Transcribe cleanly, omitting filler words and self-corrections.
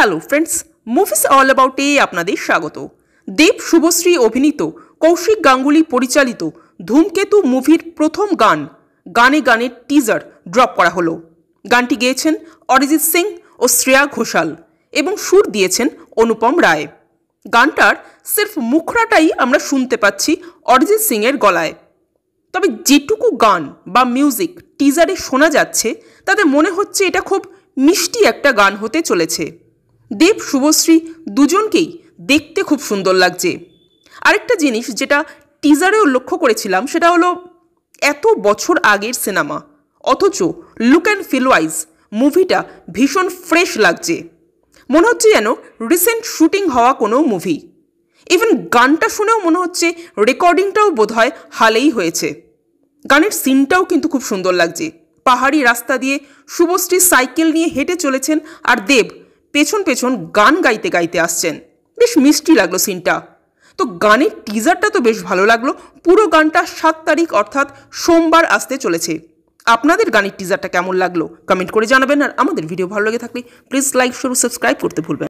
Hello friends, movies all about আপনাদের স্বাগত। দেব শুভশ্রী অভিনীত, কৌশিক গাঙ্গুলি পরিচালিত ধূমকেতু মুভির প্রথম গানে গানে টিজার ড্রপ করা হলো। গানটি গেয়েছেন অরিজিৎ সিং ও শ্রেয়া ঘোষাল এবং সুর দিয়েছেন অনুপম রায়। গানটার সির্ফ মুখরাটাই আমরা শুনতে পাচ্ছি অরিজিৎ সিংয়ের গলায়। তবে যেটুকু গান বা মিউজিক টিজারে শোনা যাচ্ছে তাতে মনে হচ্ছে এটা খুব মিষ্টি একটা গান হতে চলেছে। দেব শুভশ্রী দুজনকেই দেখতে খুব সুন্দর লাগছে। আরেকটা জিনিস যেটা টিজারেও লক্ষ্য করেছিলাম সেটা হলো এত বছর আগের সিনেমা, অথচ লুক অ্যান্ড ফিল ওয়াইজ মুভিটা ভীষণ ফ্রেশ লাগছে। মনে হচ্ছে যেন রিসেন্ট শুটিং হওয়া কোনো মুভি। ইভেন গানটা শুনেও মনে হচ্ছে রেকর্ডিংটাও বোধহয় হালেই হয়েছে। গানের সিনটাও কিন্তু খুব সুন্দর লাগছে। পাহাড়ি রাস্তা দিয়ে শুভশ্রী সাইকেল নিয়ে হেঁটে চলেছেন আর দেব পেছন পেছন গান গাইতে গাইতে আসছেন। বেশ মিষ্টি লাগলো সিনটা। তো গানের টিজারটা তো বেশ ভালো লাগলো। পুরো গানটা 7 তারিখ অর্থাৎ সোমবার আসতে চলেছে। আপনাদের গানের টিজারটা কেমন লাগলো কমেন্ট করে জানাবেন। আর আমাদের ভিডিও ভালো লেগে থাকলে প্লিজ লাইক, শেয়ার ও সাবস্ক্রাইব করতে ভুলবেন।